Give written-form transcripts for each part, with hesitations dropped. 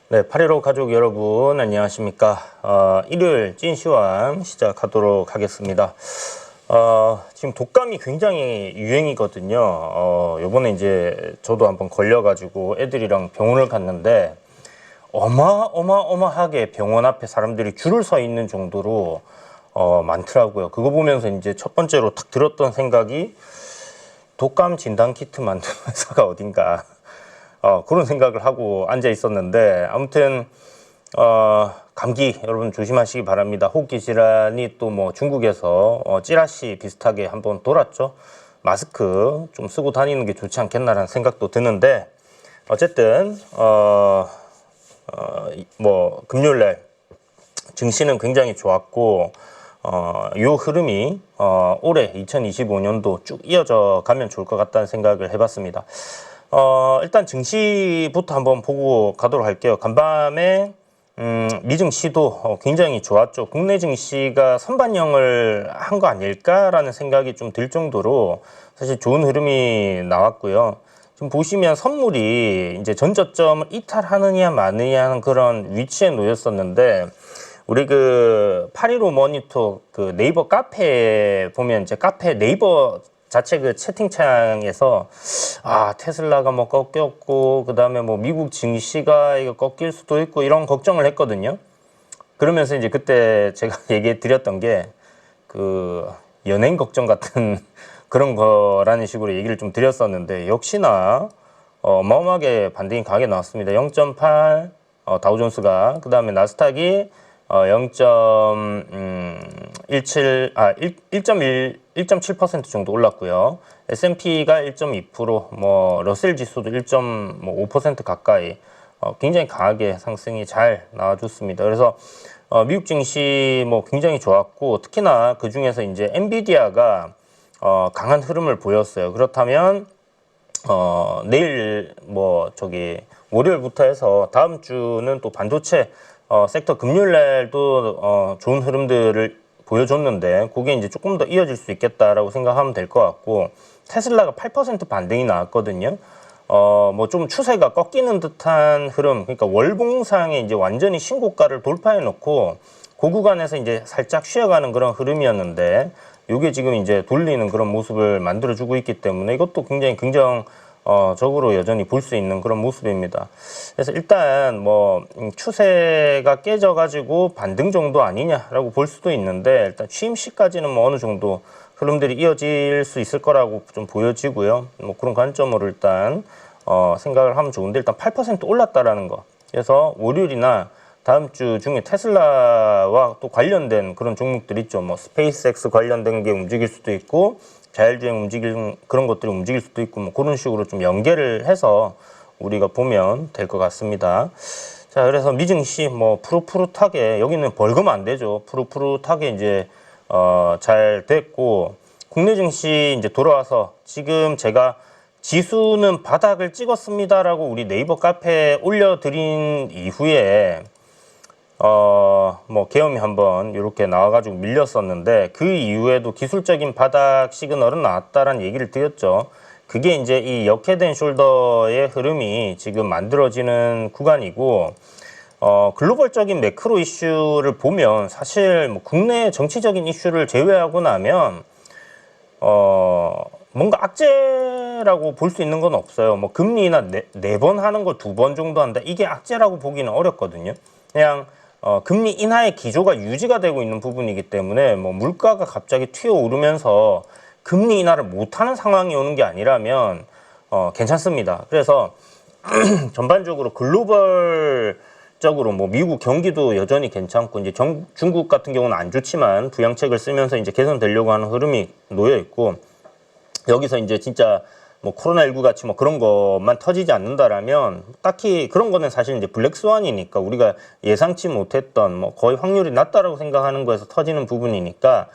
네, 8.15 가족 여러분 안녕하십니까. 일요일 찐시황 시작하도록 하겠습니다. 지금 독감이 굉장히 유행이거든요. 요번에 이제 저도 한번 걸려가지고 애들이랑 병원을 갔는데 어마어마하게 병원 앞에 사람들이 줄을 서 있는 정도로 많더라고요. 그거 보면서 이제 첫 번째로 딱 들었던 생각이 독감 진단 키트 만드는 회사가 어딘가 그런 생각을 하고 앉아 있었는데, 아무튼 감기 여러분 조심하시기 바랍니다. 호흡기 질환이 또 뭐 중국에서 찌라시 비슷하게 한번 돌았죠. 마스크 좀 쓰고 다니는 게 좋지 않겠나라는 생각도 드는데, 어쨌든 뭐 금요일날 증시는 굉장히 좋았고, 요 흐름이 올해 2025년도 쭉 이어져 가면 좋을 것 같다는 생각을 해봤습니다. 일단 증시부터 한번 보고 가도록 할게요. 간밤에 미증시도 굉장히 좋았죠. 국내 증시가 선반영을 한 거 아닐까라는 생각이 좀 들 정도로 사실 좋은 흐름이 나왔고요. 지금 보시면 선물이 이제 전저점을 이탈하느냐 마느냐 하는 그런 위치에 놓였었는데, 우리 그 8.15 모니터 그 네이버 카페에 보면 이제 카페 네이버 자체 그 채팅창에서 테슬라가 뭐 꺾였고 그다음에 뭐 미국 증시가 이거 꺾일 수도 있고 이런 걱정을 했거든요. 그러면서 이제 그때 제가 얘기해 드렸던 게 그 연예인 걱정 같은 그런 거라는 식으로 얘기를 좀 드렸었는데, 역시나 어마어마하게 반등이 강하게 나왔습니다. 0.8 다우존스가, 그다음에 나스닥이 1.7% 정도 올랐고요. S&P가 1.2%, 뭐 러셀 지수도 1.5% 가까이 굉장히 강하게 상승이 잘 나와줬습니다. 그래서 미국 증시 뭐 굉장히 좋았고, 특히나 그 중에서 이제 엔비디아가 강한 흐름을 보였어요. 그렇다면 내일 월요일부터 해서 다음 주는 또 반도체 섹터 금요일 날도 좋은 흐름들을 보여줬는데, 그게 이제 조금 더 이어질 수 있겠다라고 생각하면 될 것 같고, 테슬라가 8% 반등이 나왔거든요. 뭐 좀 추세가 꺾이는 듯한 흐름, 그러니까 월봉상에 이제 완전히 신고가를 돌파해 놓고 그 구간에서 이제 살짝 쉬어가는 그런 흐름이었는데, 이게 지금 이제 돌리는 그런 모습을 만들어주고 있기 때문에 이것도 굉장히 적으로 여전히 볼 수 있는 그런 모습입니다. 그래서 일단 뭐 추세가 깨져가지고 반등 정도 아니냐라고 볼 수도 있는데, 일단 취임시까지는 뭐 어느 정도 흐름들이 이어질 수 있을 거라고 좀 보여지고요. 뭐 그런 관점으로 일단 생각을 하면 좋은데, 일단 8% 올랐다라는 거. 그래서 월요일이나 다음 주 중에 테슬라와 또 관련된 그런 종목들 있죠. 뭐 스페이스X 관련된 게 움직일 수도 있고, 자율주행 움직일 그런 것들이 움직일 수도 있고, 뭐 그런 식으로 좀 연계를 해서 우리가 보면 될 것 같습니다. 자, 그래서 미증시 뭐 푸릇푸릇하게, 여기는 벌금 안 되죠. 푸릇푸릇하게 이제 잘 됐고, 국내 증시 이제 돌아와서 지금 제가 지수는 바닥을 찍었습니다라고 우리 네이버 카페에 올려드린 이후에 뭐 계엄이 한번 이렇게 나와가지고 밀렸었는데, 그 이후에도 기술적인 바닥 시그널은 나왔다라는 얘기를 드렸죠. 그게 이제 이 역해된 숄더의 흐름이 지금 만들어지는 구간이고, 글로벌적인 매크로 이슈를 보면 사실 뭐 국내 정치적인 이슈를 제외하고 나면 뭔가 악재라고 볼 수 있는 건 없어요. 뭐 금리나 네 번 하는 걸 2번 정도 한다, 이게 악재라고 보기는 어렵거든요. 그냥 금리 인하의 기조가 유지가 되고 있는 부분이기 때문에, 뭐 물가가 갑자기 튀어오르면서 금리 인하를 못하는 상황이 오는 게 아니라면 괜찮습니다. 그래서 전반적으로 글로벌적으로 뭐 미국 경기도 여전히 괜찮고, 이제 중국 같은 경우는 안 좋지만 부양책을 쓰면서 이제 개선되려고 하는 흐름이 놓여 있고, 여기서 이제 진짜 뭐 코로나19 같이 뭐 그런 것만 터지지 않는다라면, 딱히 그런 거는 사실 이제 블랙스완이니까, 우리가 예상치 못했던 뭐 거의 확률이 낮다라고 생각하는 거에서 터지는 부분이니까,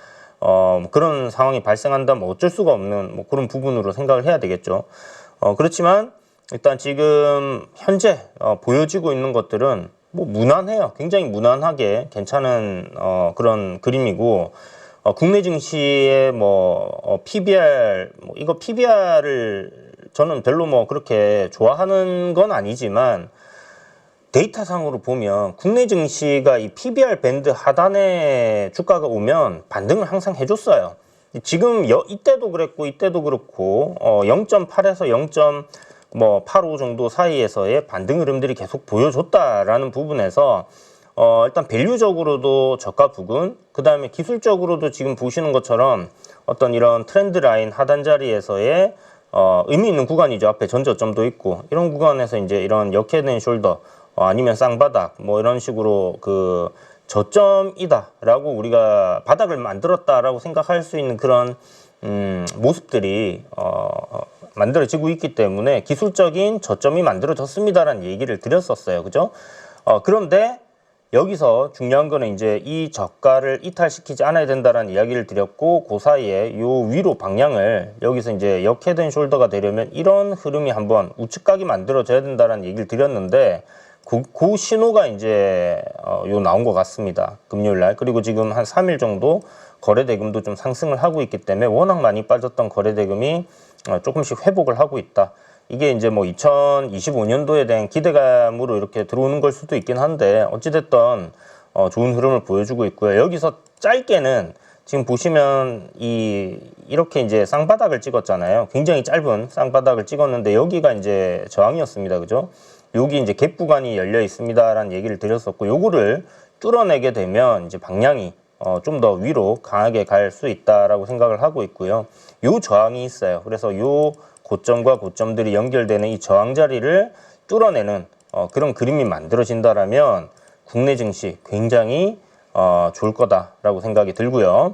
그런 상황이 발생한다면 어쩔 수가 없는 뭐 그런 부분으로 생각을 해야 되겠죠. 그렇지만 일단 지금 현재 보여지고 있는 것들은 뭐 무난해요. 굉장히 무난하게 괜찮은 그런 그림이고, 국내 증시의 뭐 PBR, 뭐 이거 PBR을 저는 별로 뭐 그렇게 좋아하는 건 아니지만, 데이터상으로 보면 국내 증시가 이 PBR 밴드 하단에 주가가 오면 반등을 항상 해줬어요. 지금 이때도 그랬고 이때도 그렇고 0.8에서 0.85 정도 사이에서의 반등 흐름들이 계속 보여줬다라는 부분에서 일단 밸류적으로도 저가 부근, 그 다음에 기술적으로도 지금 보시는 것처럼 어떤 이런 트렌드 라인 하단 자리에서의 의미 있는 구간이죠. 앞에 전저점도 있고 이런 구간에서 이제 이런 역헤드앤 숄더 아니면 쌍바닥 뭐 이런 식으로 그 저점이다라고 우리가 바닥을 만들었다라고 생각할 수 있는 그런 모습들이 만들어지고 있기 때문에 기술적인 저점이 만들어졌습니다라는 얘기를 드렸었어요. 그죠? 그런데 여기서 중요한 거는 이제 이 저가를 이탈시키지 않아야 된다라는 이야기를 드렸고, 그 사이에 요 위로 방향을 여기서 이제 역헤드앤숄더가 되려면 이런 흐름이 한번 우측각이 만들어져야 된다라는 얘기를 드렸는데, 그 신호가 이제 요 나온 것 같습니다. 금요일 날. 그리고 지금 한 3일 정도 거래대금도 좀 상승을 하고 있기 때문에 워낙 많이 빠졌던 거래대금이 조금씩 회복을 하고 있다. 이게 이제 뭐 2025년도에 대한 기대감으로 이렇게 들어오는 걸 수도 있긴 한데, 어찌됐든 좋은 흐름을 보여주고 있고요. 여기서 짧게는 지금 보시면 이렇게 이제 쌍바닥을 찍었잖아요. 굉장히 짧은 쌍바닥을 찍었는데 여기가 이제 저항이었습니다. 그죠? 여기 이제 갭 구간이 열려 있습니다라는 얘기를 드렸었고, 요거를 뚫어내게 되면 이제 방향이 좀 더 위로 강하게 갈 수 있다라고 생각을 하고 있고요. 요 저항이 있어요. 그래서 요 고점과 고점들이 연결되는 이 저항 자리를 뚫어내는 그런 그림이 만들어진다라면 국내 증시 굉장히 좋을 거다라고 생각이 들고요.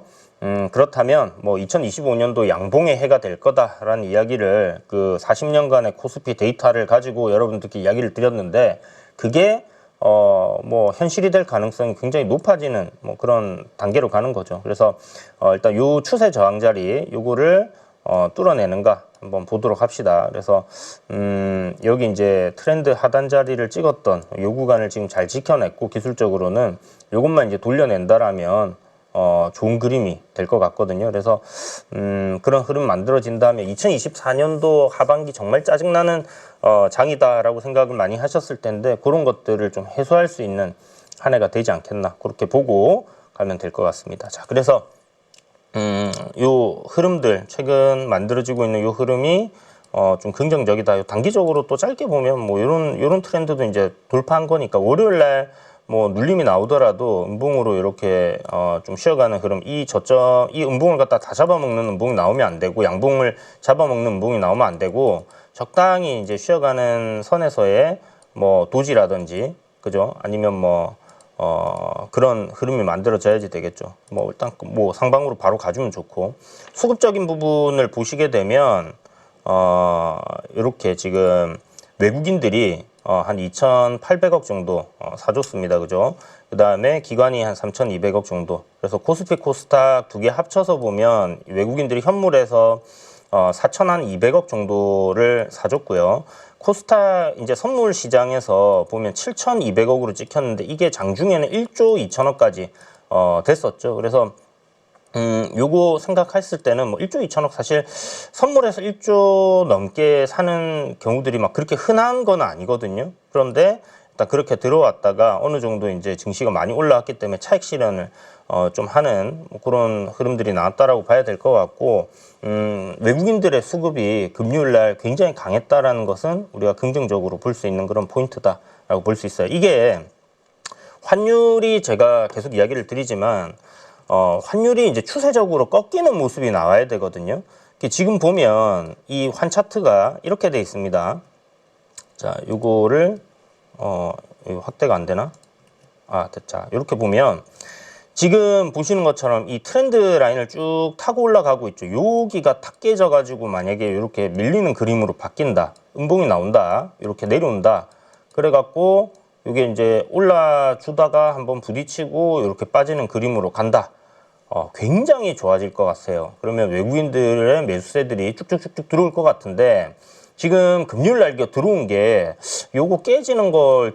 그렇다면 뭐 2025년도 양봉의 해가 될 거다라는 이야기를 그 40년간의 코스피 데이터를 가지고 여러분들께 이야기를 드렸는데, 그게 뭐 현실이 될 가능성이 굉장히 높아지는 뭐 그런 단계로 가는 거죠. 그래서 일단 요 추세 저항 자리 요거를 뚫어내는가 한번 보도록 합시다. 그래서 여기 이제 트렌드 하단 자리를 찍었던 요 구간을 지금 잘 지켜냈고, 기술적으로는 요것만 이제 돌려낸다라면 좋은 그림이 될 것 같거든요. 그래서 그런 흐름 만들어진다면 2024년도 하반기 정말 짜증나는 장이다라고 생각을 많이 하셨을 텐데, 그런 것들을 좀 해소할 수 있는 한 해가 되지 않겠나, 그렇게 보고 가면 될 것 같습니다. 자, 그래서 요 흐름들, 최근 만들어지고 있는 요 흐름이 좀 긍정적이다. 단기적으로 또 짧게 보면 뭐 요런 트렌드도 이제 돌파한 거니까, 월요일 날 뭐 눌림이 나오더라도 음봉으로 이렇게 좀 쉬어가는 흐름, 이 음봉을 갖다 다 잡아먹는 음봉이 나오면 안 되고, 양봉을 잡아먹는 음봉이 나오면 안 되고, 적당히 이제 쉬어가는 선에서의 뭐 도지라든지, 그죠? 아니면 뭐 그런 흐름이 만들어져야지 되겠죠. 뭐 일단 뭐 상방으로 바로 가주면 좋고, 수급적인 부분을 보시게 되면 이렇게 지금 외국인들이 한 2,800억 정도 사줬습니다. 그죠? 그 다음에 기관이 한 3,200억 정도. 그래서 코스피 코스닥 두 개 합쳐서 보면 외국인들이 현물에서 4,200억 정도를 사줬고요. 코스닥 이제 선물 시장에서 보면 7,200억으로 찍혔는데, 이게 장중에는 1조 2천억까지 됐었죠. 그래서 요거 생각했을 때는 뭐 1조 2천억, 사실 선물에서 1조 넘게 사는 경우들이 막 그렇게 흔한 건 아니거든요. 그런데 일단 그렇게 들어왔다가 어느 정도 이제 증시가 많이 올라왔기 때문에 차익 실현을 좀 하는 뭐 그런 흐름들이 나왔다라고 봐야 될 것 같고, 외국인들의 수급이 금요일 날 굉장히 강했다라는 것은 우리가 긍정적으로 볼 수 있는 그런 포인트다라고 볼 수 있어요. 이게 환율이, 제가 계속 이야기를 드리지만 환율이 이제 추세적으로 꺾이는 모습이 나와야 되거든요. 지금 보면 이 환 차트가 이렇게 돼 있습니다. 자, 요거를 이거 확대가 안 되나? 자, 이렇게 보면 지금 보시는 것처럼 이 트렌드 라인을 쭉 타고 올라가고 있죠. 여기가 탁 깨져가지고 만약에 이렇게 밀리는 그림으로 바뀐다, 음봉이 나온다, 이렇게 내려온다, 그래갖고 이게 이제 올라주다가 한번 부딪히고 이렇게 빠지는 그림으로 간다. 굉장히 좋아질 것 같아요. 그러면 외국인들의 매수세들이 쭉쭉쭉쭉 들어올 것 같은데, 지금 금요일 날 들어온 게 요거 깨지는 걸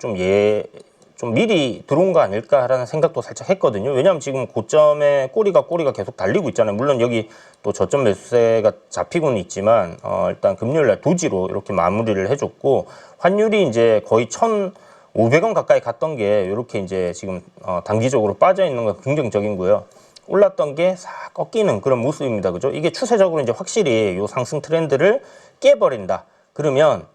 좀 미리 들어온 거 아닐까라는 생각도 살짝 했거든요. 왜냐하면 지금 고점에 꼬리가 계속 달리고 있잖아요. 물론 여기 또 저점 매수세가 잡히고는 있지만 일단 금요일 날 도지로 이렇게 마무리를 해줬고, 환율이 이제 거의 500원 가까이 갔던 게 이렇게 이제 지금 단기적으로 빠져 있는 건 긍정적이고요. 올랐던 게 싹 꺾이는 그런 모습입니다. 그죠? 이게 추세적으로 이제 확실히 요 상승 트렌드를 깨버린다. 그러면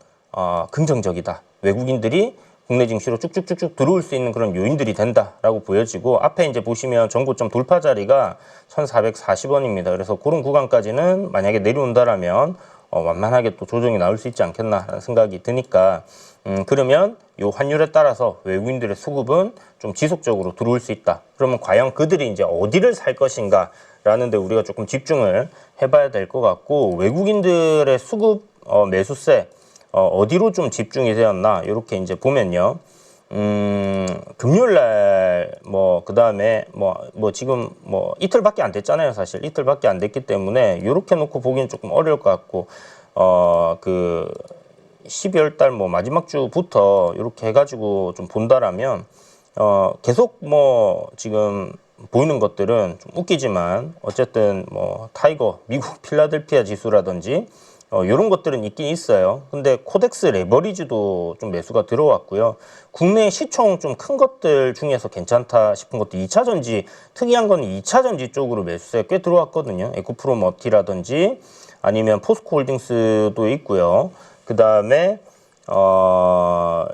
긍정적이다. 외국인들이 국내 증시로 쭉쭉쭉쭉 들어올 수 있는 그런 요인들이 된다라고 보여지고, 앞에 이제 보시면 전고점 돌파 자리가 1,440원입니다. 그래서 그런 구간까지는 만약에 내려온다라면 완만하게 또 조정이 나올 수 있지 않겠나라는 생각이 드니까, 그러면 요 환율에 따라서 외국인들의 수급은 좀 지속적으로 들어올 수 있다. 그러면 과연 그들이 이제 어디를 살 것인가 라는 데 우리가 조금 집중을 해봐야 될 것 같고, 외국인들의 수급 매수세 어디로 좀 집중이 되었나 이렇게 이제 보면요. 금요일날 그 다음에 지금 이틀밖에 안 됐잖아요. 사실 이틀밖에 안 됐기 때문에 이렇게 놓고 보기는 조금 어려울 것 같고, 그 12월 달 마지막 주부터 이렇게 해가지고 좀 본다라면 계속 지금 보이는 것들은 좀 웃기지만 어쨌든 타이거 미국 필라델피아 지수라든지 이런 것들은 있긴 있어요. 근데 코덱스 레버리지도 좀 매수가 들어왔고요. 국내 시총 좀 큰 것들 중에서 괜찮다 싶은 것도 2차 전지, 특이한 건 2차 전지 쪽으로 매수세 꽤 들어왔거든요. 에코프로머티라든지 아니면 포스코홀딩스도 있고요. 그 다음에 요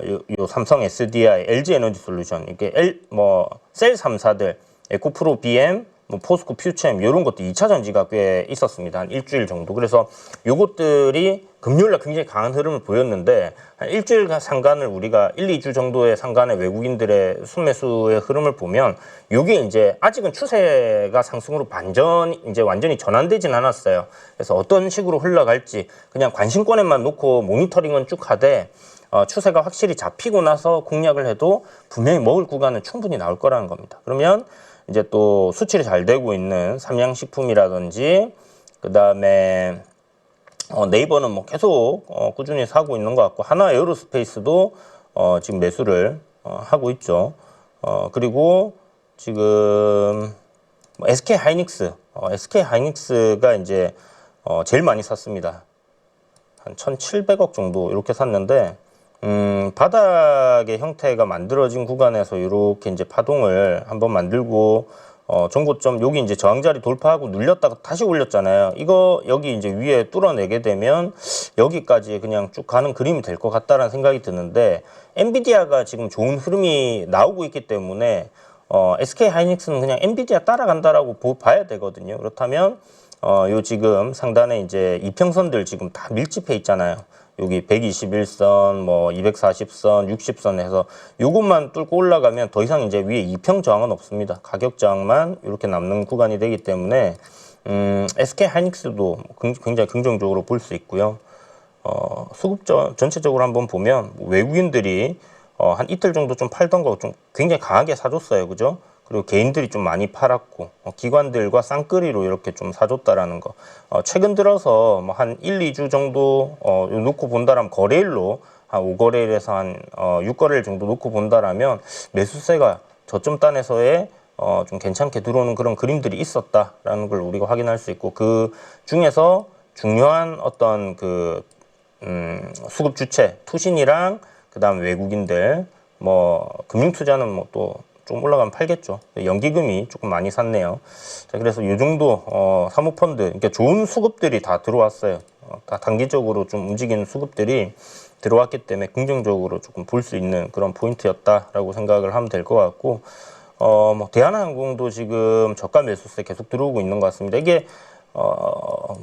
삼성 SDI, LG 에너지 솔루션, 이게 셀 3사들, 에코프로 BM, 포스코 퓨처엠 이런 것도 2차 전지가 꽤 있었습니다. 한 일주일 정도. 그래서 요것들이 금요일날 굉장히 강한 흐름을 보였는데, 한 일주일 상간을 우리가 1, 2주 정도의 상간의 외국인들의 순매수의 흐름을 보면 요게 이제 아직은 추세가 상승으로 이제 완전히 전환되진 않았어요. 그래서 어떤 식으로 흘러갈지 그냥 관심권에만 놓고 모니터링은 쭉 하되, 추세가 확실히 잡히고 나서 공략을 해도 분명히 먹을 구간은 충분히 나올 거라는 겁니다. 그러면 이제 또 수출이 잘 되고 있는 삼양식품이라든지, 그 다음에 네이버는 계속 꾸준히 사고 있는 것 같고, 하나 에어로스페이스도 지금 매수를 하고 있죠. 그리고 지금 SK 하이닉스가 이제 제일 많이 샀습니다. 한 1,700억 정도 이렇게 샀는데, 바닥의 형태가 만들어진 구간에서 이렇게 이제 파동을 한번 만들고, 전고점 여기 이제 저항자리 돌파하고 눌렸다가 다시 올렸잖아요. 이거 여기 이제 위에 뚫어내게 되면 여기까지 그냥 쭉 가는 그림이 될 것 같다라는 생각이 드는데, 엔비디아가 지금 좋은 흐름이 나오고 있기 때문에 SK 하이닉스는 그냥 엔비디아 따라간다라고 봐야 되거든요. 그렇다면 요 지금 상단에 이제 이평선들 지금 다 밀집해 있잖아요. 여기 121선, 240선, 60선 해서 요것만 뚫고 올라가면 더 이상 이제 위에 이평 저항은 없습니다. 가격 저항만 이렇게 남는 구간이 되기 때문에 SK 하이닉스도 굉장히 긍정적으로 볼 수 있고요. 수급 전체적으로 한번 보면 외국인들이 한 이틀 정도 좀 팔던 거 좀 굉장히 강하게 사줬어요. 그죠? 그리고 개인들이 좀 많이 팔았고, 기관들과 쌍끌이로 이렇게 좀 사줬다라는 거. 최근 들어서 한 1, 2주 정도 놓고 본다라면, 거래일로 한 5거래일에서 한 6거래일 정도 놓고 본다라면 매수세가 저점 단에서의 좀 괜찮게 들어오는 그런 그림들이 있었다라는 걸 우리가 확인할 수 있고, 그 중에서 중요한 어떤 수급 주체, 투신이랑 그 다음 외국인들, 금융투자는 또 좀 올라가면 팔겠죠. 연기금이 조금 많이 샀네요. 자, 그래서 이 정도 사모펀드, 그러니까 좋은 수급들이 다 들어왔어요. 다 단기적으로 좀 움직이는 수급들이 들어왔기 때문에 긍정적으로 조금 볼 수 있는 그런 포인트였다라고 생각을 하면 될 것 같고, 대한항공도 지금 저가 매수세 계속 들어오고 있는 것 같습니다. 이게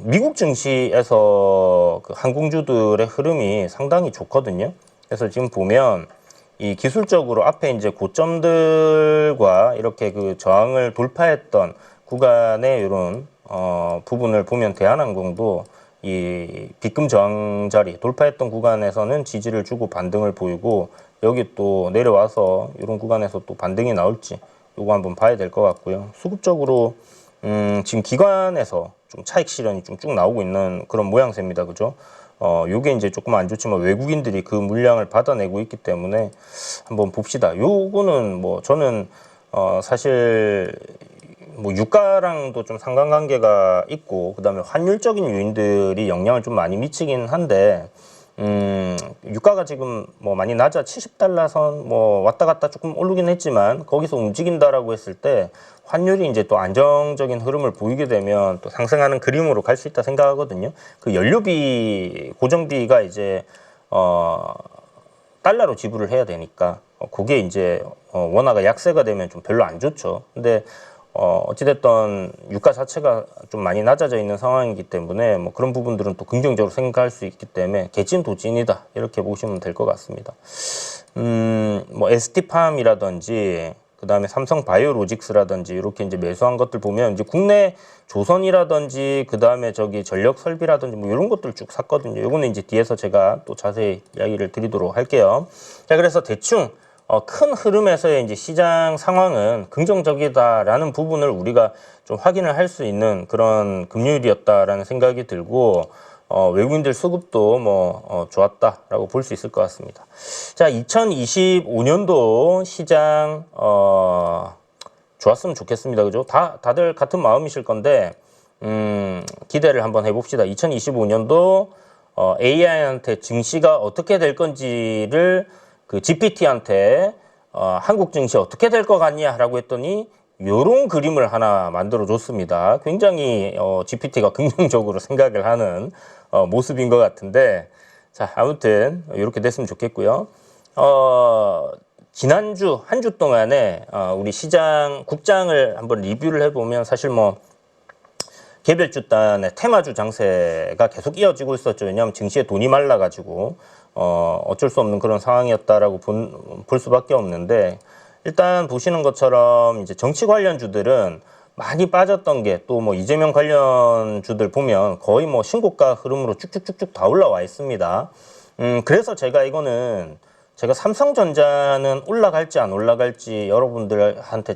미국 증시에서 그 항공주들의 흐름이 상당히 좋거든요. 그래서 지금 보면 이 기술적으로 앞에 이제 고점들과 이렇게 그 저항을 돌파했던 구간의 이런 부분을 보면 대한항공도 이 비금 저항 자리 돌파했던 구간에서는 지지를 주고 반등을 보이고, 여기 또 내려와서 이런 구간에서 또 반등이 나올지 요거 한번 봐야 될 것 같고요. 수급적으로 지금 기관에서 좀 차익 실현이 좀 쭉 나오고 있는 그런 모양새입니다. 그죠? 요게 이제 조금 안 좋지만 외국인들이 그 물량을 받아내고 있기 때문에 한번 봅시다. 요거는 저는 사실 유가랑도 좀 상관관계가 있고, 그다음에 환율적인 요인들이 영향을 좀 많이 미치긴 한데, 유가가 지금 뭐 많이 낮아 70달러 선 뭐 왔다 갔다 조금 오르긴 했지만 거기서 움직인다라고 했을 때 환율이 이제 또 안정적인 흐름을 보이게 되면 또 상승하는 그림으로 갈 수 있다 생각하거든요. 그 연료비 고정비가 이제 달러로 지불을 해야 되니까 그게 이제 원화가 약세가 되면 좀 별로 안 좋죠. 근데 어찌됐든 유가 자체가 좀 많이 낮아져 있는 상황이기 때문에 뭐 그런 부분들은 또 긍정적으로 생각할 수 있기 때문에 개찐도찐이다 이렇게 보시면 될 것 같습니다. 뭐 ST팜이라든지 그 다음에 삼성바이오로직스라든지 이렇게 이제 매수한 것들 보면 이제 국내 조선이라든지 그 다음에 저기 전력 설비라든지 뭐 이런 것들 쭉 샀거든요. 요거는 이제 뒤에서 제가 또 자세히 이야기를 드리도록 할게요. 자, 그래서 대충 큰 흐름에서의 이제 시장 상황은 긍정적이다라는 부분을 우리가 좀 확인을 할 수 있는 그런 금요일이었다라는 생각이 들고 외국인들 수급도 뭐 좋았다라고 볼 수 있을 것 같습니다. 자, 2025년도 시장 좋았으면 좋겠습니다. 그죠? 다들 같은 마음이실 건데 기대를 한번 해봅시다. 2025년도 AI한테 증시가 어떻게 될 건지를 그 GPT한테 한국 증시 어떻게 될 것 같냐라고 했더니 요런 그림을 하나 만들어 줬습니다. 굉장히 GPT가 긍정적으로 생각을 하는 모습인 것 같은데, 자, 아무튼 이렇게 됐으면 좋겠고요. 지난주 한 주 동안에 우리 시장 국장을 한번 리뷰를 해보면 사실 뭐 개별주 단의 테마주 장세가 계속 이어지고 있었죠. 왜냐하면 증시에 돈이 말라가지고 어쩔 수 없는 그런 상황이었다라고 볼 수밖에 없는데, 일단 보시는 것처럼 이제 정치 관련주들은 많이 빠졌던 게 또 뭐 이재명 관련주들 보면 거의 뭐 신고가 흐름으로 쭉쭉쭉쭉 다 올라와 있습니다. 그래서 제가 삼성전자는 올라갈지 안 올라갈지 여러분들한테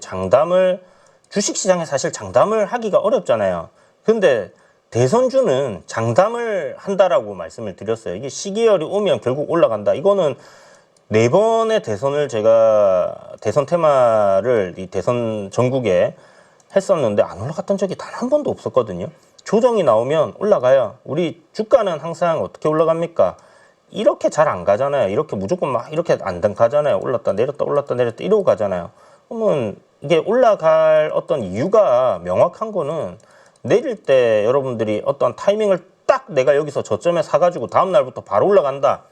주식시장에 사실 장담을 하기가 어렵잖아요. 근데 대선주는 장담을 한다라고 말씀을 드렸어요. 이게 시기열이 오면 결국 올라간다. 이거는 4번의 대선을 제가 대선 테마를 이 대선 전국에 했었는데 안 올라갔던 적이 단 한 번도 없었거든요. 조정이 나오면 올라가요. 우리 주가는 항상 어떻게 올라갑니까? 이렇게 잘 안 가잖아요. 이렇게 무조건 막 이렇게 안 가잖아요. 올랐다 내렸다 올랐다 내렸다 이러고 가잖아요. 그러면 이게 올라갈 어떤 이유가 명확한 거는 내릴 때 여러분들이 어떤 타이밍을 딱 내가 여기서 저점에 사가지고 다음 날부터 바로 올라간다.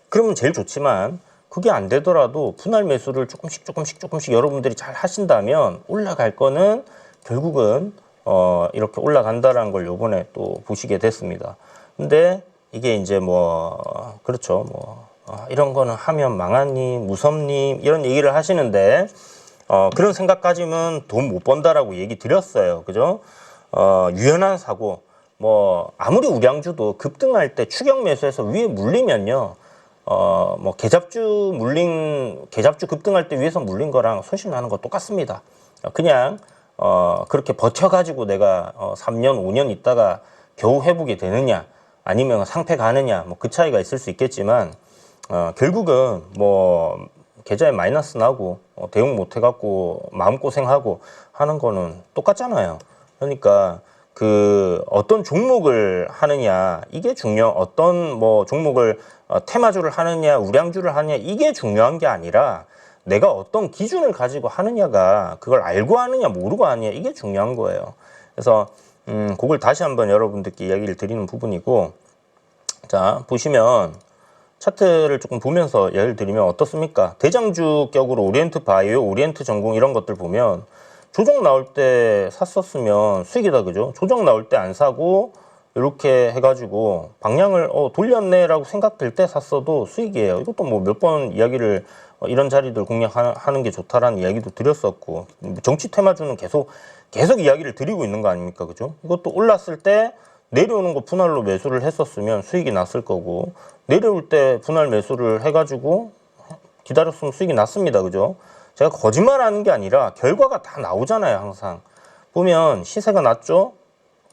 그러면 제일 좋지만 그게 안 되더라도 분할 매수를 조금씩 여러분들이 잘 하신다면 올라갈 거는 결국은 이렇게 올라간다라는 걸 요번에 또 보시게 됐습니다. 근데 이게 이제 뭐 그렇죠. 뭐 이런 거는 하면 망하니 무섭니 이런 얘기를 하시는데 그런 생각 가지면 돈 못 번다라고 얘기 드렸어요. 그죠? 유연한 사고, 뭐 아무리 우량주도 급등할 때 추격 매수해서 위에 물리면요, 뭐 계잡주 급등할 때 위에서 물린 거랑 손실 나는 거 똑같습니다. 그냥 그렇게 버텨가지고 내가 3년 5년 있다가 겨우 회복이 되느냐 아니면 상패 가느냐 뭐 그 차이가 있을 수 있겠지만 결국은 뭐 계좌에 마이너스 나고 대응 못 해갖고 마음고생하고 하는 거는 똑같잖아요. 그러니까 그 어떤 종목을 하느냐 이게 어떤 뭐 종목을 테마주를 하느냐 우량주를 하느냐 이게 중요한 게 아니라 내가 어떤 기준을 가지고 하느냐가 그걸 알고 하느냐 모르고 하느냐 이게 중요한 거예요. 그래서 그걸 다시 한번 여러분들께 이야기를 드리는 부분이고, 자 보시면 차트를 조금 보면서 예를 들면 어떻습니까? 대장주격으로 오리엔트 바이오, 오리엔트 전공 이런 것들 보면 조정 나올 때 샀었으면 수익이다, 그죠? 조정 나올 때 안 사고 이렇게 해가지고 방향을 돌렸네라고 생각될 때 샀어도 수익이에요. 이것도 뭐 몇 번 이야기를 이런 자리들 공략하는 게 좋다라는 이야기도 드렸었고, 정치 테마주는 계속 이야기를 드리고 있는 거 아닙니까, 그죠? 이것도 올랐을 때 내려오는 거 분할로 매수를 했었으면 수익이 났을 거고, 내려올 때 분할 매수를 해가지고 기다렸으면 수익이 났습니다, 그죠? 제가 거짓말하는 게 아니라 결과가 다 나오잖아요. 항상 보면 시세가 났죠.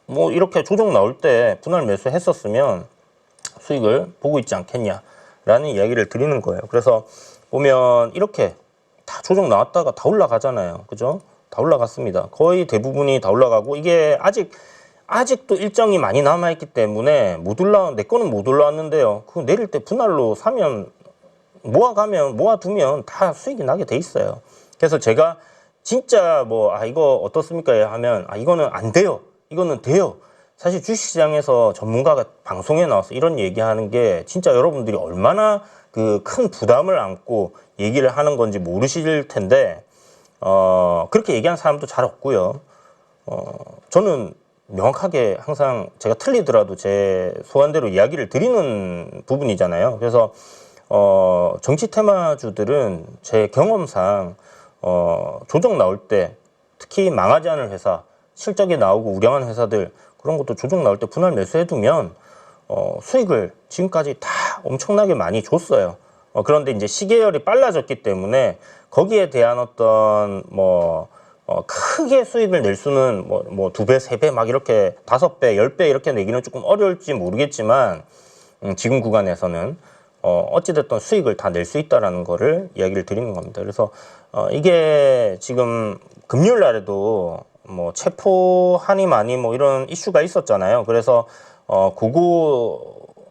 뭐 이렇게 조정 나올 때 분할 매수 했었으면 수익을 보고 있지 않겠냐라는 이야기를 드리는 거예요. 그래서 보면 이렇게 다 조정 나왔다가 다 올라가잖아요. 그죠? 다 올라갔습니다. 거의 대부분이 다 올라가고, 이게 아직 아직도 일정이 많이 남아있기 때문에 내 거는 못 올라왔는데요. 그거 내릴 때 분할로 사면 모아두면 다 수익이 나게 돼 있어요. 그래서 제가 진짜 이거 어떻습니까? 하면 이거는 안 돼요. 이거는 돼요. 사실 주식시장에서 전문가가 방송에 나와서 이런 얘기하는 게 진짜 여러분들이 얼마나 그 큰 부담을 안고 얘기를 하는 건지 모르실 텐데, 그렇게 얘기하는 사람도 잘 없고요. 저는 명확하게 항상 제가 틀리더라도 제 소환대로 이야기를 드리는 부분이잖아요. 그래서 정치 테마주들은 제 경험상 조정 나올 때 특히 망하지 않을 회사, 실적이 나오고 우량한 회사들 그런 것도 조정 나올 때 분할 매수해두면 수익을 지금까지 다 엄청나게 많이 줬어요. 그런데 이제 시계열이 빨라졌기 때문에 거기에 대한 어떤 크게 수익을 낼 수는 2배, 3배 막 이렇게 5배, 10배 이렇게 내기는 조금 어려울지 모르겠지만 지금 구간에서는 어찌됐든 수익을 다 낼 수 있다라는 거를 이야기를 드리는 겁니다. 그래서 이게 지금 금요일 날에도 체포하니 마니 이런 이슈가 있었잖아요. 그래서 그거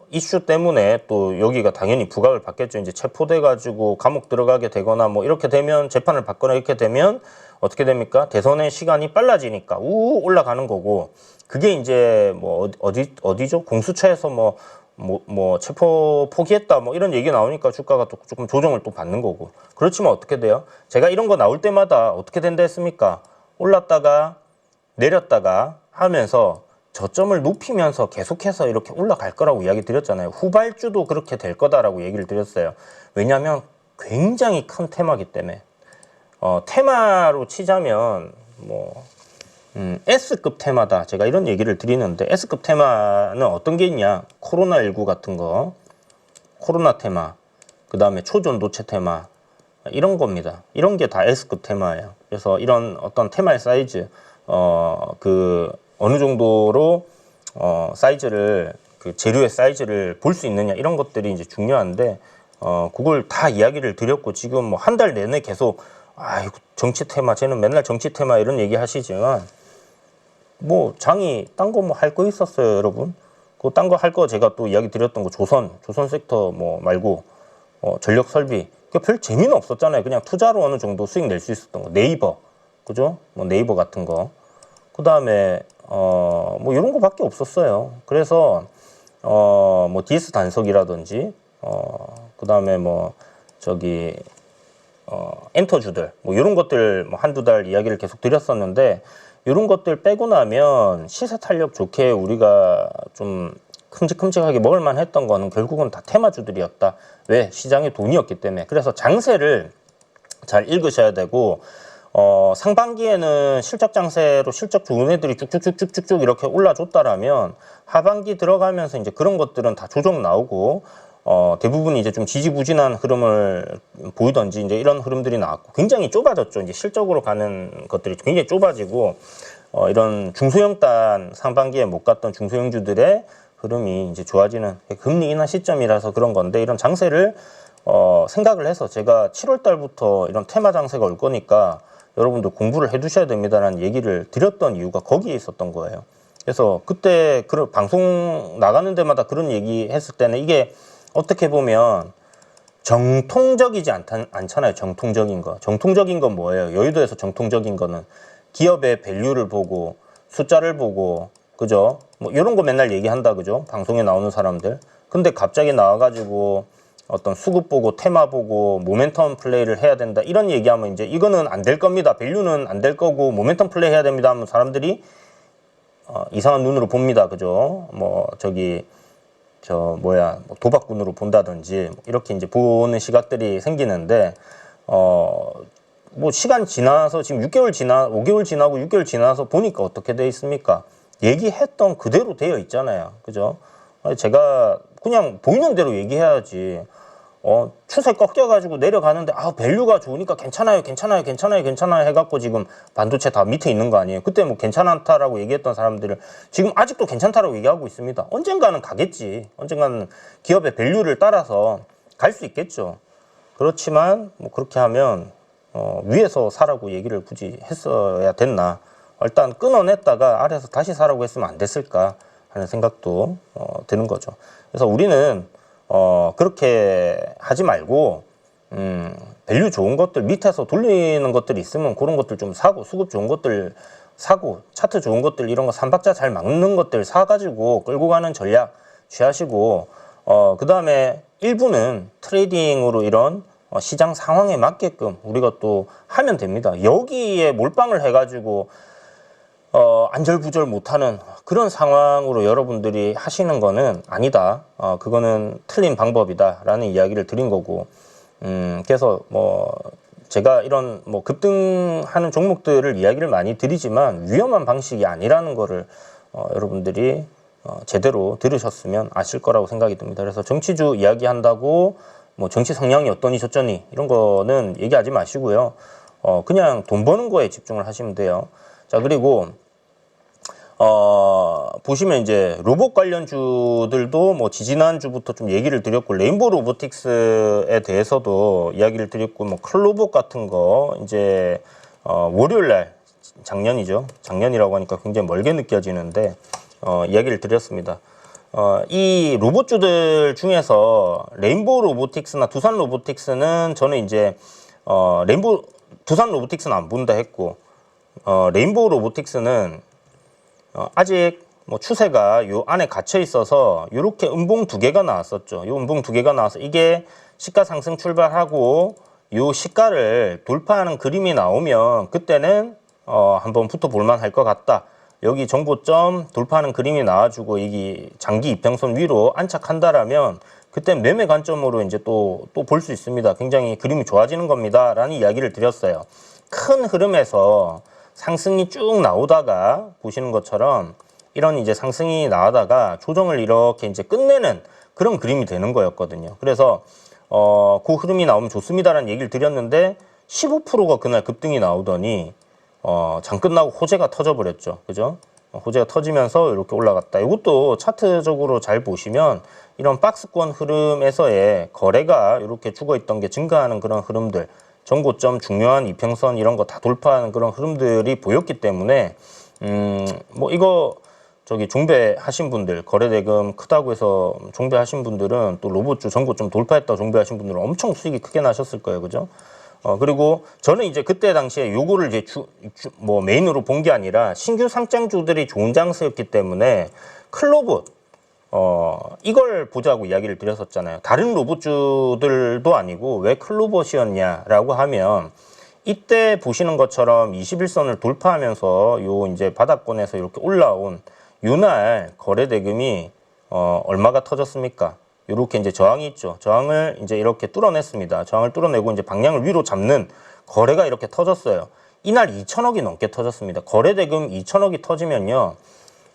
이슈 때문에 또 여기가 당연히 부각을 받겠죠. 이제 체포돼 가지고 감옥 들어가게 되거나 이렇게 되면 재판을 받거나 이렇게 되면 어떻게 됩니까? 대선의 시간이 빨라지니까 올라가는 거고, 그게 이제 어디죠? 공수처에서 체포 포기했다 이런 얘기 나오니까 주가가 또 조금 조정을 또 받는 거고. 그렇지만 어떻게 돼요? 제가 이런 거 나올 때마다 어떻게 된다 했습니까? 올랐다가 내렸다가 하면서 저점을 높이면서 계속해서 이렇게 올라갈 거라고 이야기 드렸잖아요. 후발주도 그렇게 될 거다라고 얘기를 드렸어요. 왜냐하면 굉장히 큰 테마기 때문에. 테마로 치자면 S급 테마다, 제가 이런 얘기를 드리는데, S급 테마는 어떤 게 있냐? 코로나19 같은 거, 코로나 테마, 그 다음에 초전도체 테마, 이런 겁니다. 이런 게 다 S급 테마예요. 그래서 이런 어떤 테마의 사이즈, 어느 정도로 사이즈를, 그 재료의 사이즈를 볼 수 있느냐, 이런 것들이 이제 중요한데, 그걸 다 이야기를 드렸고, 지금 한 달 내내 계속 정치 테마, 쟤는 맨날 정치 테마 이런 얘기 하시지만, 장이 딴 거 할 거 있었어요, 여러분. 그 딴 거 할 거 제가 또 이야기 드렸던 거 조선 섹터 말고 전력 설비, 별 재미는 없었잖아요. 그냥 투자로 어느 정도 수익 낼 수 있었던 거. 네이버, 그죠? 네이버 같은 거. 그 다음에 이런 거밖에 없었어요. 그래서 DS 단속이라든지 그 다음에 엔터주들 이런 것들 한두 달 이야기를 계속 드렸었는데, 이런 것들 빼고 나면 시세 탄력 좋게 우리가 좀 큼직큼직하게 먹을만 했던 거는 결국은 다 테마주들이었다. 왜? 시장에 돈이 없기 때문에. 그래서 장세를 잘 읽으셔야 되고, 상반기에는 실적 장세로 실적 좋은 애들이 쭉쭉쭉쭉쭉 이렇게 올라줬다라면, 하반기 들어가면서 이제 그런 것들은 다 조정 나오고, 대부분 이제 좀 지지부진한 흐름을 보이던지 이제 이런 흐름들이 나왔고, 굉장히 좁아졌죠. 이제 실적으로 가는 것들이 굉장히 좁아지고, 이런 중소형단 상반기에 못 갔던 중소형주들의 흐름이 이제 좋아지는 금리 인하 시점이라서 그런 건데, 이런 장세를 생각을 해서 제가 7월 달부터 이런 테마 장세가 올 거니까 여러분들 공부를 해 두셔야 됩니다라는 얘기를 드렸던 이유가 거기에 있었던 거예요. 그래서 그때 방송 나가는 데마다 그런 얘기 했을 때는 이게 어떻게 보면 정통적이지 않잖아요. 정통적인 거. 정통적인 건 뭐예요? 여의도에서 정통적인 거는 기업의 밸류를 보고 숫자를 보고, 그죠? 이런 거 맨날 얘기한다, 그죠? 방송에 나오는 사람들. 근데 갑자기 나와가지고 어떤 수급 보고 테마 보고 모멘텀 플레이를 해야 된다, 이런 얘기하면 이제 이거는 안 될 겁니다. 밸류는 안 될 거고 모멘텀 플레이 해야 됩니다 하면 사람들이 이상한 눈으로 봅니다. 그죠? 도박꾼으로 본다든지 이렇게 이제 보는 시각들이 생기는데, 시간 지나서 지금 5개월 지나고 6개월 지나서 보니까 어떻게 돼 있습니까? 얘기했던 그대로 되어 있잖아요. 그죠? 제가 그냥 보이는 대로 얘기해야지. 추세 꺾여가지고 내려가는데 밸류가 좋으니까 괜찮아요 해갖고 지금 반도체 다 밑에 있는 거 아니에요? 그때 괜찮다라고 얘기했던 사람들을 지금 아직도 괜찮다라고 얘기하고 있습니다. 언젠가는 가겠지. 언젠가는 기업의 밸류를 따라서 갈 수 있겠죠. 그렇지만 그렇게 하면 위에서 사라고 얘기를 굳이 했어야 됐나, 일단 끊어냈다가 아래에서 다시 사라고 했으면 안 됐을까 하는 생각도 드는 거죠. 그래서 우리는 그렇게 하지 말고 밸류 좋은 것들 밑에서 돌리는 것들이 있으면 그런 것들 좀 사고, 수급 좋은 것들 사고, 차트 좋은 것들 이런 거 삼박자 잘 막는 것들 사가지고 끌고 가는 전략 취하시고, 그 다음에 일부는 트레이딩으로 이런 시장 상황에 맞게끔 우리가 또 하면 됩니다. 여기에 몰빵을 해가지고 안절부절 못하는 그런 상황으로 여러분들이 하시는 거는 아니다. 그거는 틀린 방법이다라는 이야기를 드린 거고, 그래서 뭐 제가 이런 뭐 급등하는 종목들을 이야기를 많이 드리지만 위험한 방식이 아니라는 거를 여러분들이 제대로 들으셨으면 아실 거라고 생각이 듭니다. 그래서 정치주 이야기한다고 뭐 정치 성향이 어떠니 저쩌니 이런 거는 얘기하지 마시고요. 그냥 돈 버는 거에 집중을 하시면 돼요. 자, 그리고 보시면 이제 로봇 관련주들도 뭐 지지난주부터 좀 얘기를 드렸고, 레인보우 로보틱스에 대해서도 이야기를 드렸고, 뭐 클로봇 같은 거 이제 월요일 날 작년이죠. 작년이라고 하니까 굉장히 멀게 느껴지는데 이야기를 드렸습니다. 이 로봇주들 중에서 레인보우 로보틱스나 두산 로보틱스는 저는 이제 두산 로보틱스는 안 본다 했고, 레인보우 로보틱스는 아직 뭐 추세가 요 안에 갇혀 있어서 요렇게 음봉 2개가 나왔었죠. 요 음봉 2개가 나와서 이게 시가 상승 출발하고 요 시가를 돌파하는 그림이 나오면 그때는 한번 붙어볼만 할 것 같다. 여기 정보점 돌파하는 그림이 나와주고 이게 장기 이평선 위로 안착한다라면 그때 매매 관점으로 이제 또 볼 수 있습니다. 굉장히 그림이 좋아지는 겁니다. 라는 이야기를 드렸어요. 큰 흐름에서 상승이 쭉 나오다가 보시는 것처럼 이런 이제 상승이 나오다가 조정을 이렇게 이제 끝내는 그런 그림이 되는 거였거든요. 그래서 그 흐름이 나오면 좋습니다라는 얘기를 드렸는데 15%가 그날 급등이 나오더니 장 끝나고 호재가 터져버렸죠. 그죠? 호재가 터지면서 이렇게 올라갔다. 이것도 차트적으로 잘 보시면 이런 박스권 흐름에서의 거래가 이렇게 죽어있던 게 증가하는 그런 흐름들, 정고점, 중요한 이평선 이런 거 다 돌파하는 그런 흐름들이 보였기 때문에 뭐 이거 저기 종배하신 분들, 거래대금 크다고 해서 종배하신 분들은 또 로봇주 정고점 돌파했다고 종배하신 분들은 엄청 수익이 크게 나셨을 거예요. 그죠? 그리고 저는 이제 그때 당시에 요거를 이제 뭐 메인으로 본 게 아니라 신규 상장주들이 좋은 장세였기 때문에 클로봇 이걸 보자고 이야기를 드렸었잖아요. 다른 로봇주들도 아니고 왜 클로봇이었냐라고 하면 이때 보시는 것처럼 21선을 돌파하면서 요 이제 바닥권에서 이렇게 올라온 요날 거래 대금이 얼마가 터졌습니까? 요렇게 이제 저항이 있죠. 저항을 이제 이렇게 뚫어냈습니다. 저항을 뚫어내고 이제 방향을 위로 잡는 거래가 이렇게 터졌어요. 이날 2천억이 넘게 터졌습니다. 거래 대금 2천억이 터지면요.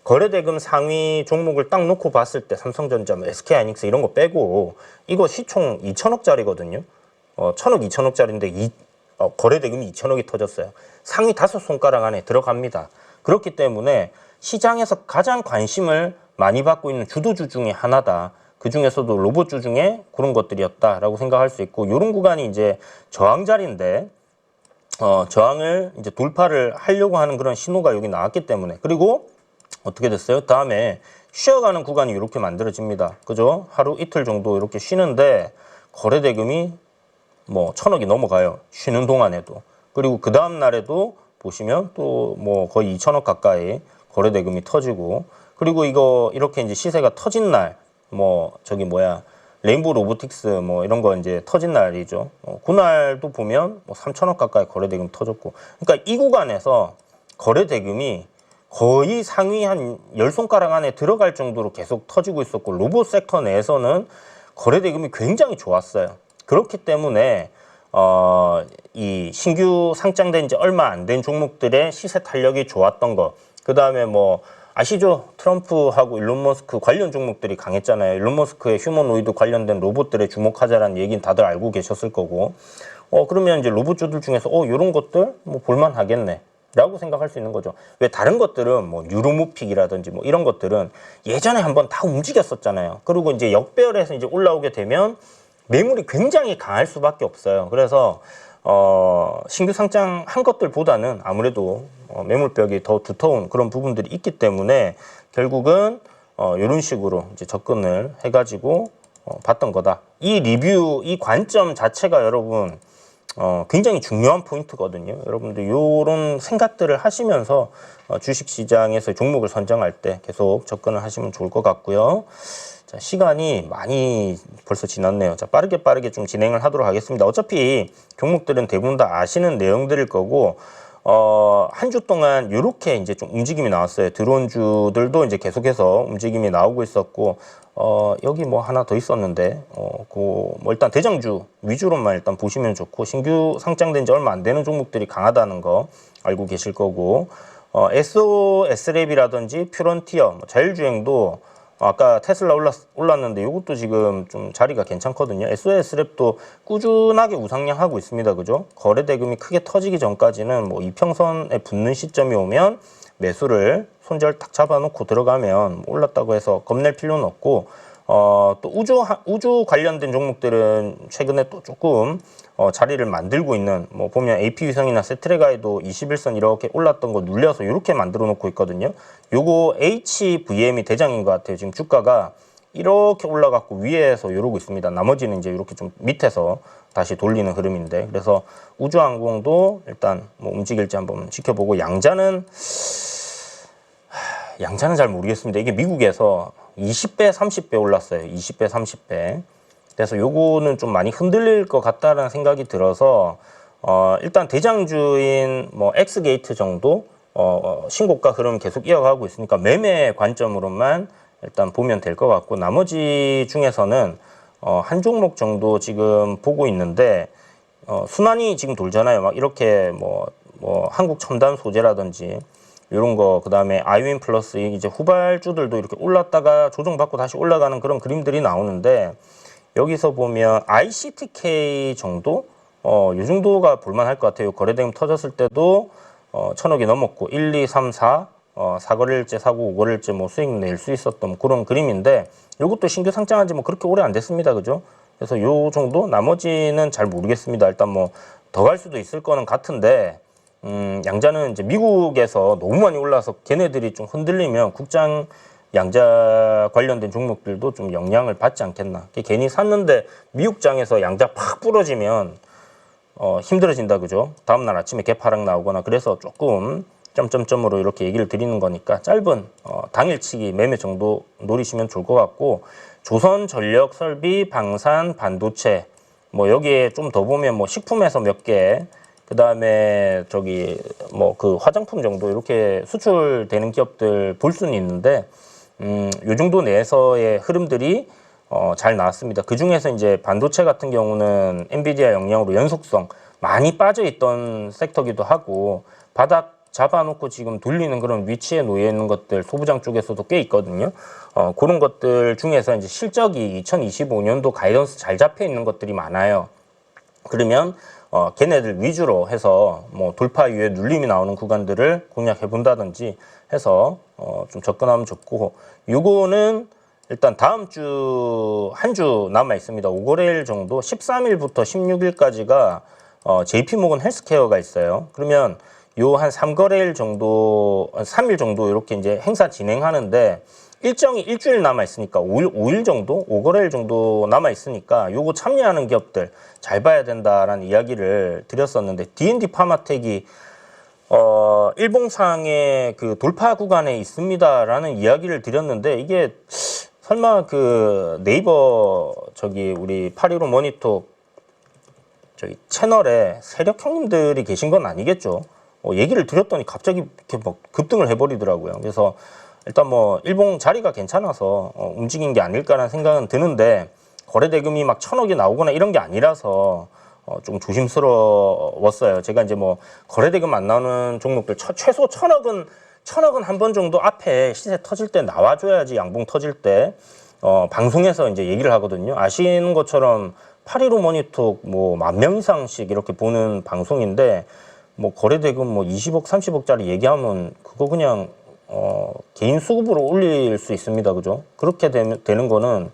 거래대금 상위 종목을 딱 놓고 봤을 때 삼성전자, SK하이닉스 이런 거 빼고 이거 시총 2천억짜리거든요. 1,000억, 2천억짜리인데 거래대금이 2천억이 터졌어요. 상위 5손가락 안에 들어갑니다. 그렇기 때문에 시장에서 가장 관심을 많이 받고 있는 주도주 중에 하나다. 그 중에서도 로봇주 중에 그런 것들이었다라고 생각할 수 있고, 이런 구간이 이제 저항 자리인데 저항을 이제 돌파를 하려고 하는 그런 신호가 여기 나왔기 때문에, 그리고 어떻게 됐어요? 다음에 쉬어가는 구간이 이렇게 만들어집니다. 그죠? 하루 이틀 정도 이렇게 쉬는데 거래 대금이 뭐 1,000억이 넘어가요. 쉬는 동안에도. 그리고 그 다음 날에도 보시면 또 뭐 거의 2,000억 가까이 거래 대금이 터지고, 그리고 이거 이렇게 이제 시세가 터진 날, 뭐 저기 뭐야 레인보우 로보틱스 뭐 이런 거 이제 터진 날이죠. 그날도 보면 뭐 3,000억 가까이 거래 대금 터졌고, 그러니까 이 구간에서 거래 대금이 거의 상위 한 10손가락 안에 들어갈 정도로 계속 터지고 있었고, 로봇 섹터 내에서는 거래 대금이 굉장히 좋았어요. 그렇기 때문에 이 신규 상장된 지 얼마 안 된 종목들의 시세 탄력이 좋았던 거, 그 다음에 뭐 아시죠? 트럼프하고 일론 머스크 관련 종목들이 강했잖아요. 일론 머스크의 휴머노이드 관련된 로봇들에 주목하자라는 얘기는 다들 알고 계셨을 거고, 그러면 이제 로봇주들 중에서 이런 것들 뭐 볼만 하겠네 라고 생각할 수 있는 거죠. 왜 다른 것들은 뭐 뉴로모픽이라든지 뭐 이런 것들은 예전에 한번 다 움직였었잖아요. 그리고 이제 역배열해서 이제 올라오게 되면 매물이 굉장히 강할 수밖에 없어요. 그래서 신규 상장한 것들보다는 아무래도 매물벽이 더 두터운 그런 부분들이 있기 때문에 결국은 이런 식으로 이제 접근을 해가지고 봤던 거다. 이 리뷰, 이 관점 자체가 여러분 굉장히 중요한 포인트거든요. 여러분들 이런 생각들을 하시면서 주식시장에서 종목을 선정할 때 계속 접근을 하시면 좋을 것 같고요. 자, 시간이 많이 벌써 지났네요. 자, 빠르게 좀 진행을 하도록 하겠습니다. 어차피 종목들은 대부분 다 아시는 내용들일 거고, 한 주 동안 이렇게 이제 좀 움직임이 나왔어요. 드론주들도 이제 계속해서 움직임이 나오고 있었고, 여기 뭐 하나 더 있었는데, 뭐 일단 대장주 위주로만 일단 보시면 좋고, 신규 상장된 지 얼마 안 되는 종목들이 강하다는 거 알고 계실 거고, SOS랩이라든지 퓨런티어, 뭐 자율주행도 아까 테슬라 올랐는데 이것도 지금 좀 자리가 괜찮거든요. SOS랩도 꾸준하게 우상향하고 있습니다. 그죠? 거래 대금이 크게 터지기 전까지는 뭐 이평선에 붙는 시점이 오면 매수를 손절 딱 잡아놓고 들어가면 올랐다고 해서 겁낼 필요는 없고, 또 우주 관련된 종목들은 최근에 또 조금 자리를 만들고 있는, 뭐 보면 AP위성이나 세트레가에도 21선 이렇게 올랐던 거 눌려서 이렇게 만들어 놓고 있거든요. 요거 HVM이 대장인 것 같아요. 지금 주가가 이렇게 올라갔고 위에서 이러고 있습니다. 나머지는 이제 이렇게 좀 밑에서 다시 돌리는 흐름인데, 그래서 우주항공도 일단 뭐 움직일지 한번 지켜보고, 양자는 잘 모르겠습니다. 이게 미국에서 20배, 30배 올랐어요. 20배, 30배. 그래서 요거는 좀 많이 흔들릴 것 같다라는 생각이 들어서, 일단 대장주인 뭐 엑스게이트 정도, 신고가 흐름 계속 이어가고 있으니까 매매 관점으로만 일단 보면 될 것 같고, 나머지 중에서는, 한 종목 정도 지금 보고 있는데, 순환이 지금 돌잖아요. 막 이렇게 뭐 한국 첨단 소재라든지, 이런 거, 그 다음에 아이윈 플러스 이제 후발주들도 이렇게 올랐다가 조정받고 다시 올라가는 그런 그림들이 나오는데, 여기서 보면 ICTK 정도? 이 정도가 볼만할 것 같아요. 거래대금 터졌을 때도 1000억이 넘었고 1, 2, 3, 4, 4거래일째 사고 5거래일째 뭐 수익 낼 수 있었던 그런 그림인데, 이것도 신규 상장한 지 뭐 그렇게 오래 안 됐습니다. 그죠? 그래서 요 정도? 나머지는 잘 모르겠습니다. 일단 뭐 더 갈 수도 있을 거는 같은데, 양자는 이제 미국에서 너무 많이 올라서 걔네들이 좀 흔들리면 국장 양자 관련된 종목들도 좀 영향을 받지 않겠나. 괜히 샀는데 미국장에서 양자 팍 부러지면 힘들어진다. 그죠? 다음날 아침에 개파락 나오거나. 그래서 조금 점점점으로 이렇게 얘기를 드리는 거니까 짧은 당일치기 매매 정도 노리시면 좋을 것 같고, 조선전력설비, 방산, 반도체, 뭐 여기에 좀 더 보면 뭐 식품에서 몇 개, 그 다음에 저기 뭐 그 화장품 정도 이렇게 수출되는 기업들 볼 수는 있는데, 요 정도 내에서의 흐름들이 잘 나왔습니다. 그 중에서 이제 반도체 같은 경우는 엔비디아 영향으로 연속성 많이 빠져 있던 섹터기도 하고, 바닥 잡아놓고 지금 돌리는 그런 위치에 놓여 있는 것들 소부장 쪽에서도 꽤 있거든요. 그런 것들 중에서 이제 실적이 2025년도 가이던스 잘 잡혀 있는 것들이 많아요. 그러면 걔네들 위주로 해서 뭐 돌파 이후에 눌림이 나오는 구간들을 공략해 본다든지 해서 좀 접근하면 좋고, 요거는 일단 다음 주 한 주 남아 있습니다. 5거래일 정도, 13일부터 16일까지가 JP모건 헬스케어가 있어요. 그러면 요 한 3거래일 정도, 3일 정도 이렇게 이제 행사 진행하는데, 일정이 일주일 남아 있으니까 5일 정도, 5거래일 정도 남아 있으니까 요거 참여하는 기업들 잘 봐야 된다라는 이야기를 드렸었는데, D&D 파마텍이 일봉상의 그 돌파 구간에 있습니다라는 이야기를 드렸는데, 이게 설마 그 네이버 저기 우리 815 모니터 저기 채널에 세력 형님들이 계신 건 아니겠죠? 얘기를 드렸더니 갑자기 이렇게 막 급등을 해버리더라고요. 그래서 일단 뭐 일봉 자리가 괜찮아서 움직인 게 아닐까라는 생각은 드는데, 거래 대금이 막 1000억이 나오거나 이런 게 아니라서 좀 조심스러웠어요. 제가 이제 뭐 거래 대금 안 나오는 종목들 최소 1000억은 한 번 정도 앞에 시세 터질 때 나와줘야지, 양봉 터질 때 방송에서 이제 얘기를 하거든요. 아시는 것처럼 815 모니터 뭐 10,000명 이상씩 이렇게 보는 방송인데, 뭐 거래 대금 뭐 20억, 30억짜리 얘기하면 그거 그냥 개인 수급으로 올릴 수 있습니다. 그죠? 그렇게 되는 거는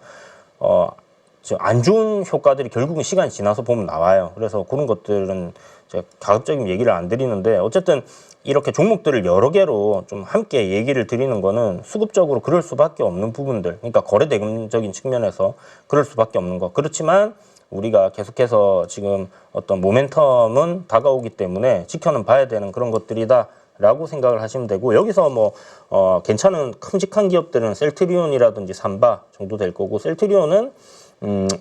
안 좋은 효과들이 결국은 시간이 지나서 보면 나와요. 그래서 그런 것들은 제가 가급적이면 얘기를 안 드리는데, 어쨌든 이렇게 종목들을 여러 개로 좀 함께 얘기를 드리는 거는 수급적으로 그럴 수밖에 없는 부분들, 그러니까 거래대금적인 측면에서 그럴 수밖에 없는 거. 그렇지만 우리가 계속해서 지금 어떤 모멘텀은 다가오기 때문에 지켜는 봐야 되는 그런 것들이다 라고 생각을 하시면 되고, 여기서 뭐 괜찮은 큼직한 기업들은 셀트리온이라든지 삼바 정도 될 거고, 셀트리온은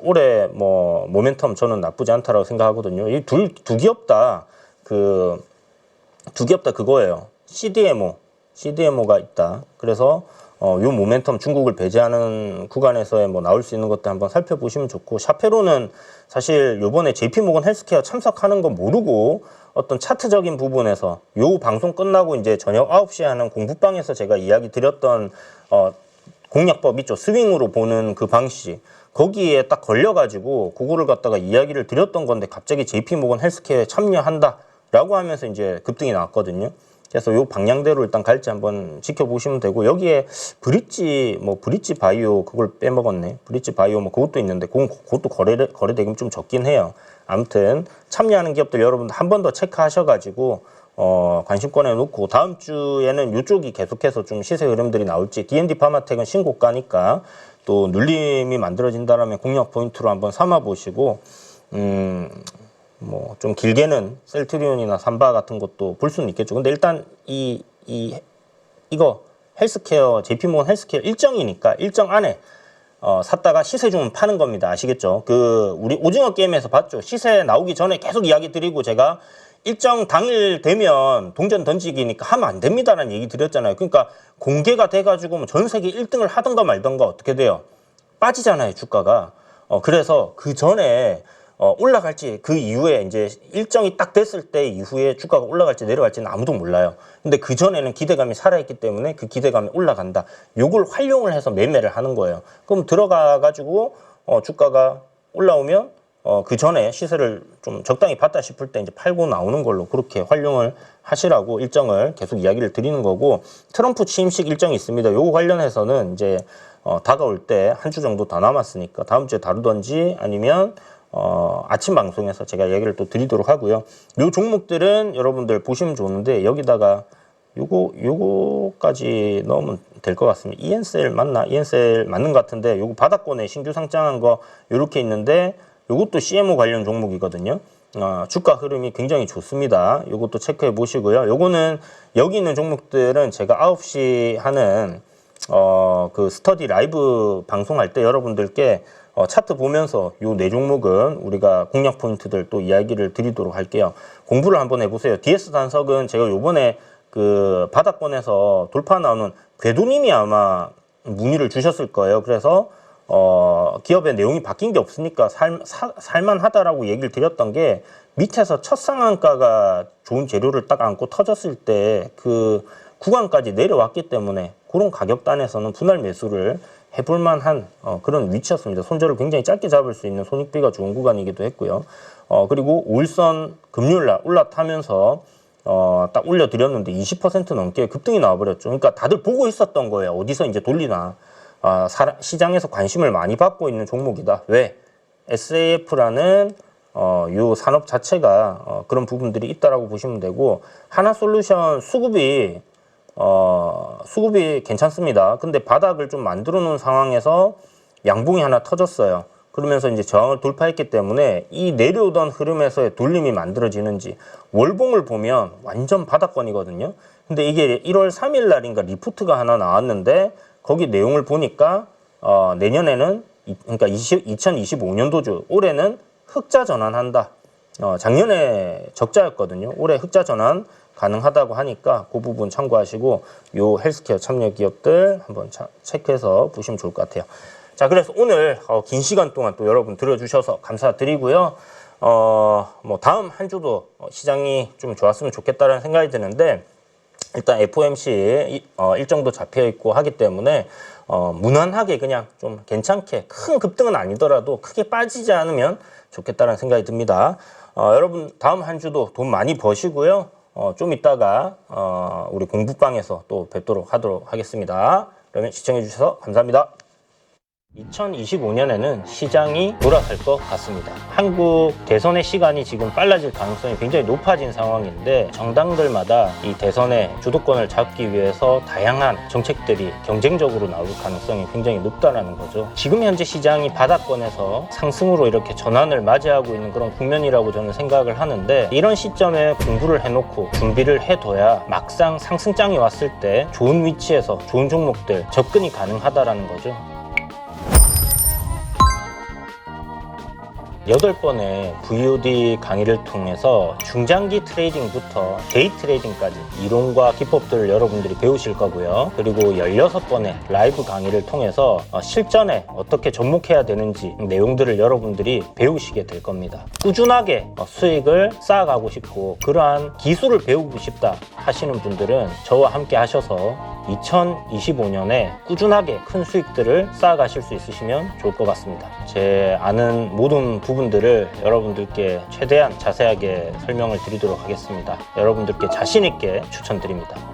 올해 뭐 모멘텀 저는 나쁘지 않다라고 생각하거든요. 이 두 기업 다 그거예요. CDMO가 있다. 그래서 요 모멘텀 중국을 배제하는 구간에서의 뭐 나올 수 있는 것들 한번 살펴보시면 좋고, 샤페로는 사실 요번에 JP모건 헬스케어 참석하는 거 모르고 어떤 차트적인 부분에서 요 방송 끝나고 이제 저녁 9시에 하는 공부방에서 제가 이야기 드렸던 공략법 있죠. 스윙으로 보는 그 방식. 거기에 딱 걸려가지고 그거를 갖다가 이야기를 드렸던 건데, 갑자기 JP모건 헬스케어에 참여한다라고 하면서 이제 급등이 나왔거든요. 그래서 요 방향대로 일단 갈지 한번 지켜보시면 되고, 여기에 브릿지 바이오 그걸 빼먹었네. 브릿지 바이오 뭐 그것도 있는데 그것도 거래대금 좀 적긴 해요. 아무튼 참여하는 기업들 여러분들 한 번 더 체크하셔가지고 관심권에 놓고, 다음 주에는 이쪽이 계속해서 좀 시세 흐름들이 나올지, D&D 파마텍은 신고가니까 또 눌림이 만들어진다라면 공략 포인트로 한번 삼아 보시고, 뭐 좀 길게는 셀트리온이나 삼바 같은 것도 볼 수는 있겠죠. 근데 일단 이거 헬스케어, JP모건 헬스케어 일정이니까 일정 안에 샀다가 시세 주면 파는 겁니다. 아시겠죠? 우리 오징어 게임에서 봤죠? 시세 나오기 전에 계속 이야기 드리고, 제가 일정 당일 되면 동전 던지기니까 하면 안 됩니다라는 얘기 드렸잖아요. 그러니까 공개가 돼가지고 뭐 전 세계 1등을 하던가 말던가 어떻게 돼요? 빠지잖아요, 주가가. 그래서 그 전에 올라갈지, 그 이후에 이제 일정이 딱 됐을 때 이후에 주가가 올라갈지 내려갈지는 아무도 몰라요. 근데 그 전에는 기대감이 살아있기 때문에 그 기대감이 올라간다. 요걸 활용을 해서 매매를 하는 거예요. 그럼 들어가가지고 주가가 올라오면 그 전에 시세를 좀 적당히 봤다 싶을 때 이제 팔고 나오는 걸로 그렇게 활용을 하시라고 일정을 계속 이야기를 드리는 거고, 트럼프 취임식 일정이 있습니다. 요거 관련해서는 이제 다가올 때 한 주 정도 더 남았으니까 다음 주에 다루던지 아니면 아침 방송에서 제가 얘기를 또 드리도록 하고요. 요 종목들은 여러분들 보시면 좋은데, 여기다가 요거까지 넣으면 될 것 같습니다. ENCL 맞나? ENCL 맞는 것 같은데, 요거 바닥권에 신규 상장한 거 요렇게 있는데, 요것도 CMO 관련 종목이거든요. 주가 흐름이 굉장히 좋습니다. 요것도 체크해 보시고요. 요거는 여기 있는 종목들은 제가 9시 하는 그 스터디 라이브 방송할 때 여러분들께 차트 보면서 요 네 종목은 우리가 공략 포인트들 또 이야기를 드리도록 할게요. 공부를 한번 해보세요. DS 단석은 제가 요번에 그 바닥권에서 돌파 나오는 궤도님이 아마 문의를 주셨을 거예요. 그래서 기업의 내용이 바뀐 게 없으니까 살만하다라고 얘기를 드렸던 게, 밑에서 첫 상한가가 좋은 재료를 딱 안고 터졌을 때 그 구간까지 내려왔기 때문에 그런 가격단에서는 분할 매수를 해볼 만한 그런 위치였습니다. 손절을 굉장히 짧게 잡을 수 있는 손익비가 좋은 구간이기도 했고요. 그리고 5일선 금요일날 올라타면서 딱 올려드렸는데 20% 넘게 급등이 나와버렸죠. 그러니까 다들 보고 있었던 거예요. 어디서 이제 돌리나. 시장에서 관심을 많이 받고 있는 종목이다. 왜? SAF라는 요 산업 자체가 그런 부분들이 있다라고 보시면 되고, 하나솔루션 수급이 괜찮습니다. 근데 바닥을 좀 만들어 놓은 상황에서 양봉이 하나 터졌어요. 그러면서 이제 저항을 돌파했기 때문에 이 내려오던 흐름에서의 돌림이 만들어지는지, 월봉을 보면 완전 바닥권이거든요. 근데 이게 1월 3일 날인가 리포트가 하나 나왔는데, 거기 내용을 보니까 내년에는, 그러니까 2025년도죠. 올해는 흑자 전환한다. 작년에 적자였거든요. 올해 흑자 전환 가능하다고 하니까 그 부분 참고하시고, 요 헬스케어 참여 기업들 한번 체크해서 보시면 좋을 것 같아요. 자, 그래서 오늘 긴 시간 동안 또 여러분 들어주셔서 감사드리고요. 뭐 다음 한 주도 시장이 좀 좋았으면 좋겠다는 생각이 드는데, 일단 FOMC 일정도 잡혀 있고 하기 때문에 무난하게 그냥 좀 괜찮게, 큰 급등은 아니더라도 크게 빠지지 않으면 좋겠다는 생각이 듭니다. 여러분 다음 한 주도 돈 많이 버시고요. 좀 이따가 우리 공부방에서 또 뵙도록 하겠습니다. 그러면 시청해 주셔서 감사합니다. 2025년에는 시장이 돌아설 것 같습니다. 한국 대선의 시간이 지금 빨라질 가능성이 굉장히 높아진 상황인데 정당들마다 이 대선의 주도권을 잡기 위해서 다양한 정책들이 경쟁적으로 나올 가능성이 굉장히 높다는 거죠. 지금 현재 시장이 바닥권에서 상승으로 이렇게 전환을 맞이하고 있는 그런 국면이라고 저는 생각을 하는데 이런 시점에 공부를 해놓고 준비를 해둬야 막상 상승장이 왔을 때 좋은 위치에서 좋은 종목들 접근이 가능하다라는 거죠. 8번의 VOD 강의를 통해서 중장기 트레이딩부터 데이 트레이딩까지 이론과 기법들을 여러분들이 배우실 거고요. 그리고 16번의 라이브 강의를 통해서 실전에 어떻게 접목해야 되는지 내용들을 여러분들이 배우시게 될 겁니다. 꾸준하게 수익을 쌓아가고 싶고 그러한 기술을 배우고 싶다 하시는 분들은 저와 함께 하셔서 2025년에 꾸준하게 큰 수익들을 쌓아가실 수 있으시면 좋을 것 같습니다. 제 아는 모든 부분들을 여러분들께 최대한 자세하게 설명을 드리도록 하겠습니다. 여러분들께 자신 있게 추천드립니다.